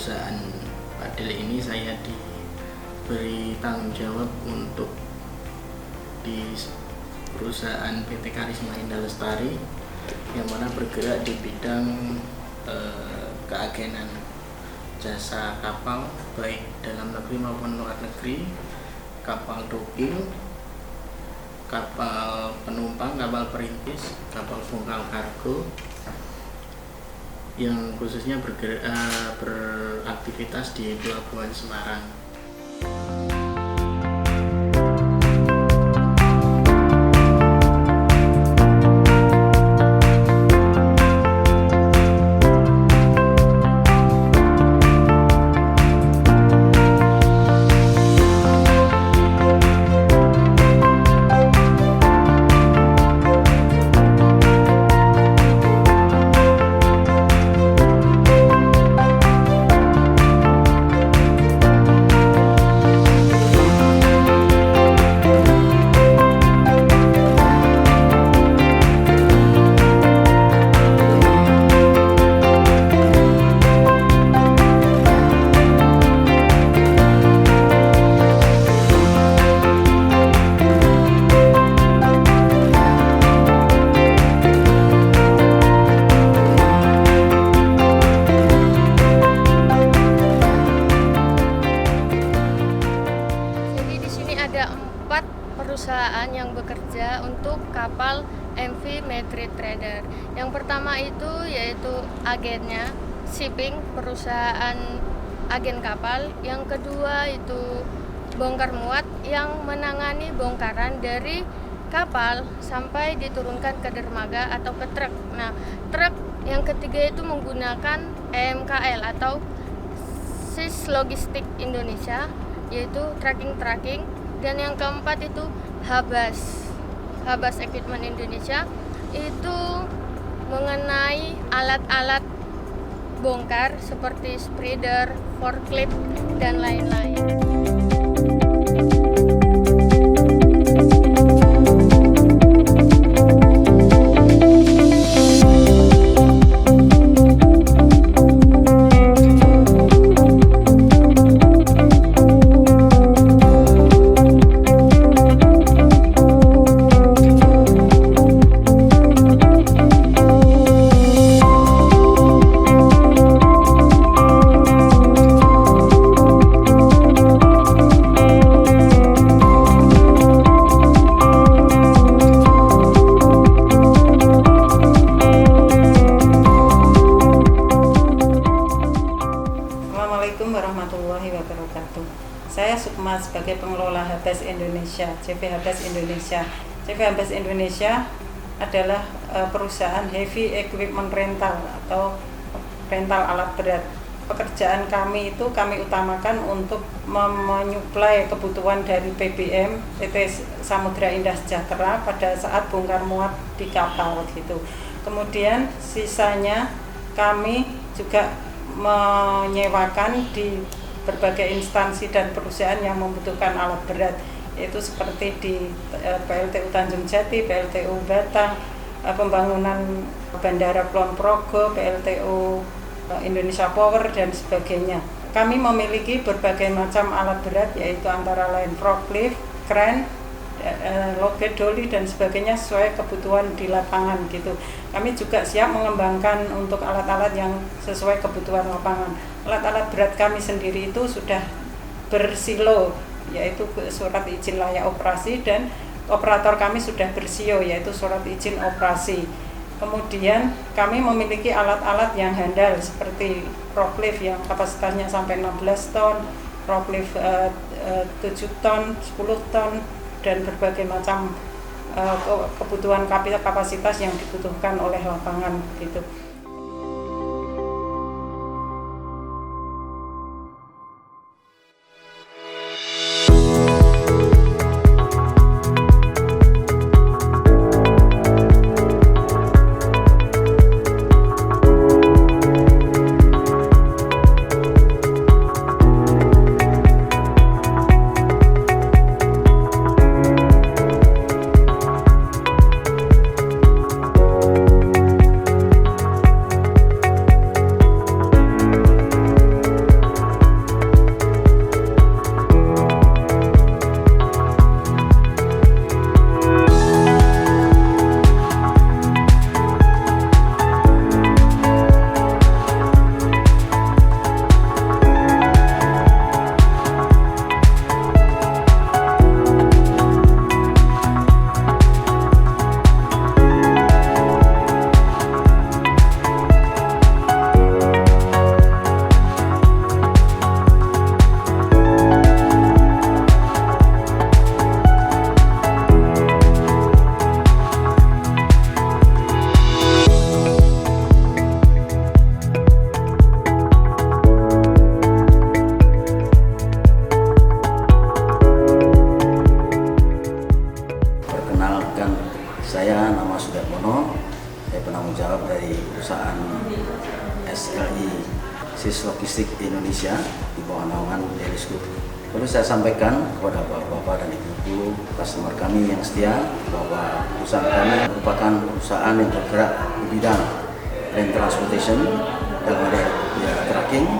perusahaan Padel ini saya diberi tanggung jawab untuk di perusahaan PT Karisma Indah Lestari yang mana bergerak di bidang keagenan jasa kapal baik dalam negeri maupun luar negeri, kapal docking, kapal penumpang, kapal perintis, kapal bongkar kargo yang khususnya beraktivitas di Pelabuhan Semarang. Perusahaan yang bekerja untuk kapal MV Medrit Trader. Yang pertama itu yaitu agennya, shipping, perusahaan agen kapal. Yang kedua itu bongkar muat yang menangani bongkaran dari kapal sampai diturunkan ke dermaga atau ke truk. Nah, truk yang ketiga itu menggunakan EMKL atau SIS Logistik Indonesia, yaitu tracking. Dan yang keempat itu Habas Equipment Indonesia, itu mengenai alat-alat bongkar seperti spreader, forklift, dan lain-lain. Assalamualaikum warahmatullahi wabarakatuh. Saya Sukma sebagai pengelola Habas Indonesia, CV Habas Indonesia. CV Habas Indonesia adalah perusahaan heavy equipment rental atau rental alat berat. Pekerjaan kami itu kami utamakan untuk menyuplai kebutuhan dari PBM PT Samudra Indah Sejahtera pada saat bongkar muat di kapal gitu. Kemudian sisanya kami juga menyewakan di berbagai instansi dan perusahaan yang membutuhkan alat berat, yaitu seperti di PLTU Tanjung Jati, PLTU Batang, pembangunan Bandara Kulon Progo, PLTU Indonesia Power, dan sebagainya. Kami memiliki berbagai macam alat berat, yaitu antara lain forklift, kren, loget, doli, dan sebagainya sesuai kebutuhan di lapangan gitu. Kami juga siap mengembangkan untuk alat-alat yang sesuai kebutuhan lapangan. Alat-alat berat kami sendiri itu sudah bersilo, yaitu surat izin layak operasi, dan operator kami sudah bersio, yaitu surat izin operasi. Kemudian kami memiliki alat-alat yang handal seperti forklift yang kapasitasnya sampai 16 ton, forklift 7 ton, 10 ton, dan berbagai macam kebutuhan kapasitas yang dibutuhkan oleh lapangan gitu. Perintis Logistik Indonesia di bawah naungan Daily Scoop. Perlu saya sampaikan kepada bapak-bapak dan ibu-ibu customer kami yang setia bahwa perusahaan kami merupakan perusahaan yang bergerak di bidang land transportation dalam area tracking,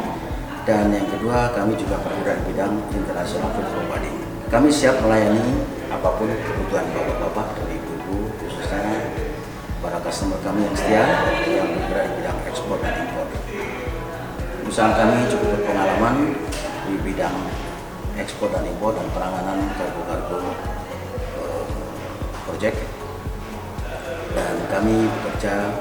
dan yang kedua kami juga bergerak di bidang international freight forwarding. Kami siap melayani apapun kebutuhan bapak-bapak dan ibu-ibu, khususnya para customer kami yang setia yang bergerak di bidang ekspor dan impor. Perusahaan kami cukup berpengalaman di bidang ekspor dan impor dan penanganan kargo-kargo proyek, dan kami bekerja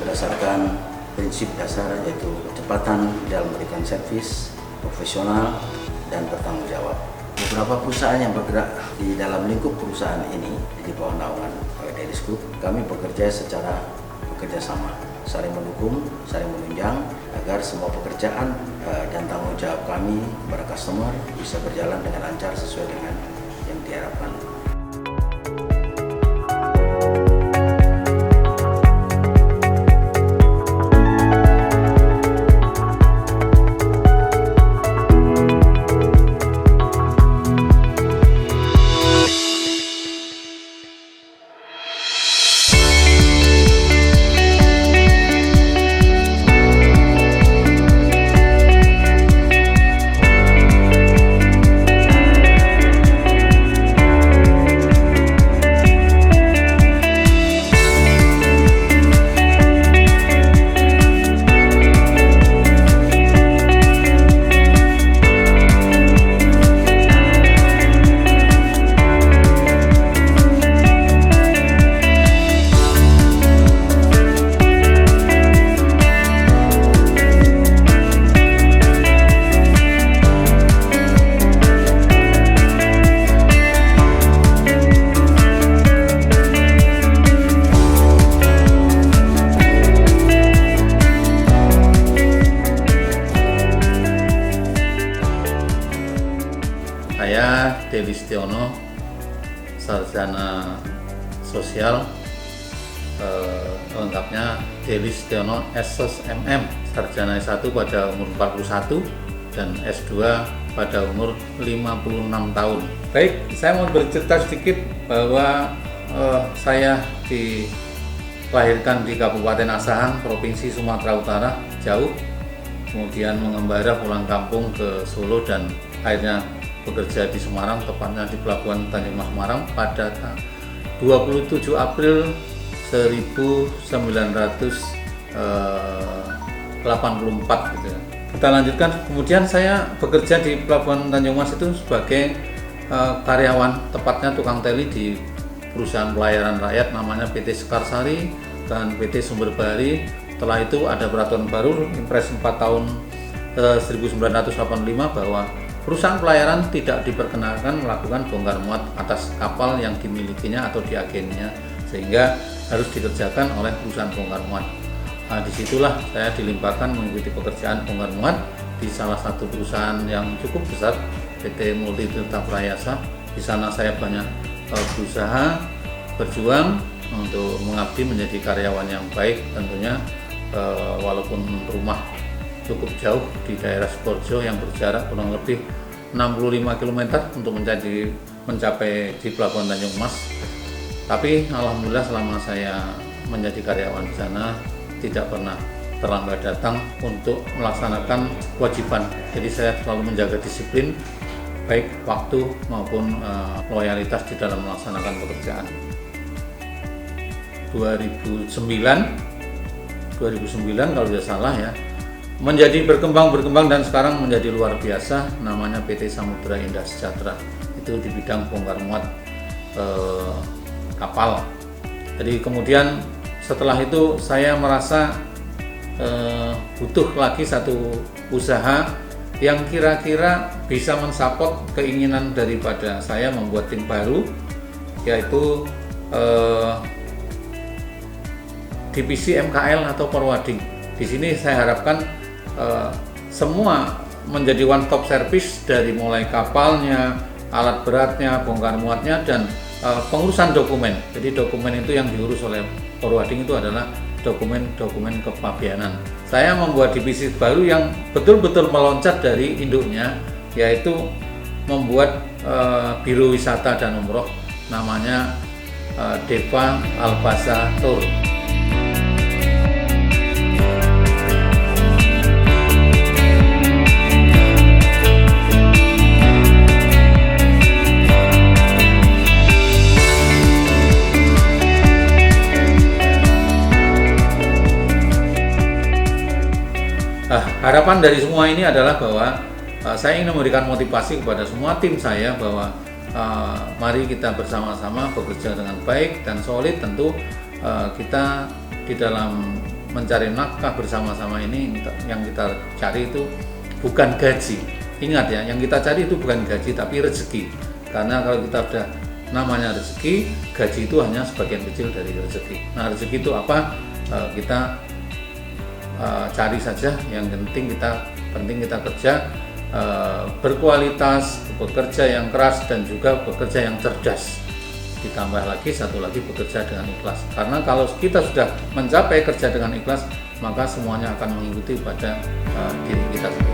berdasarkan prinsip dasar yaitu kecepatan dalam memberikan servis, profesional, dan bertanggung jawab. Beberapa perusahaan yang bergerak di dalam lingkup perusahaan ini di bawah naungan Daily Scoop, kami bekerja sama, saling mendukung, saling menunjang agar semua pekerjaan dan tanggung jawab kami kepada customer bisa berjalan dengan lancar sesuai dengan yang diharapkan. Saya Dewi Setiono, sarjana sosial, lengkapnya Dewi Setiono SSMM, sarjana S1 pada umur 41 dan S2 pada umur 56 tahun. Baik, saya mau bercerita sedikit bahwa saya dilahirkan di Kabupaten Asahan, Provinsi Sumatera Utara, jauh, kemudian mengembara pulang kampung ke Solo dan akhirnya bekerja di Semarang, tepatnya di Pelabuhan Tanjung Mas Semarang pada 27 April 1984 gitu ya. Kita lanjutkan, kemudian saya bekerja di Pelabuhan Tanjung Mas itu sebagai karyawan, tepatnya tukang teli di perusahaan pelayaran rakyat namanya PT Sekarsari dan PT Sumber Bahari. Setelah itu ada peraturan baru Impres 4 tahun 1985 bahwa perusahaan pelayaran tidak diperkenankan melakukan bongkar muat atas kapal yang dimilikinya atau diagennya, sehingga harus dikerjakan oleh perusahaan bongkar muat. Nah, disitulah saya dilimpahkan mengikuti pekerjaan bongkar muat di salah satu perusahaan yang cukup besar, PT Multi Tirta Prayasa. Di sana saya banyak berusaha, berjuang untuk mengabdi menjadi karyawan yang baik tentunya, walaupun rumah cukup jauh di daerah Sukoharjo yang berjarak kurang lebih 65 km untuk mencapai di Pelabuhan Tanjung Mas. Tapi alhamdulillah selama saya menjadi karyawan di sana tidak pernah terlambat datang untuk melaksanakan kewajiban. Jadi saya selalu menjaga disiplin baik waktu maupun loyalitas di dalam melaksanakan pekerjaan. 2009 kalau tidak salah ya, menjadi berkembang dan sekarang menjadi luar biasa, namanya PT Samudra Indah Sejahtera. Itu di bidang bongkar muat kapal. Jadi kemudian setelah itu saya merasa butuh lagi satu usaha yang kira-kira bisa mensupport keinginan daripada saya membuat tim baru, yaitu divisi MKL atau forwarding. Di sini saya harapkan semua menjadi one stop service, dari mulai kapalnya, alat beratnya, bongkar muatnya, dan pengurusan dokumen. Jadi dokumen itu yang diurus oleh forwarding itu adalah dokumen-dokumen kepabeanan saya membuat divisi baru yang betul-betul meloncat dari induknya, yaitu membuat biro wisata dan umroh, namanya Deva Albasa Tour. Harapan dari semua ini adalah bahwa saya ingin memberikan motivasi kepada semua tim saya bahwa mari kita bersama-sama bekerja dengan baik dan solid. Tentu kita di dalam mencari nafkah bersama-sama ini, yang kita cari itu bukan gaji. Ingat ya, yang kita cari itu bukan gaji tapi rezeki. Karena kalau kita udah namanya rezeki, gaji itu hanya sebagian kecil dari rezeki. Nah, rezeki itu apa? Kita cari saja, yang penting kita kerja berkualitas, bekerja yang keras dan juga bekerja yang cerdas. Ditambah lagi satu lagi, bekerja dengan ikhlas. Karena kalau kita sudah mencapai kerja dengan ikhlas, maka semuanya akan mengikuti pada diri kita sendiri.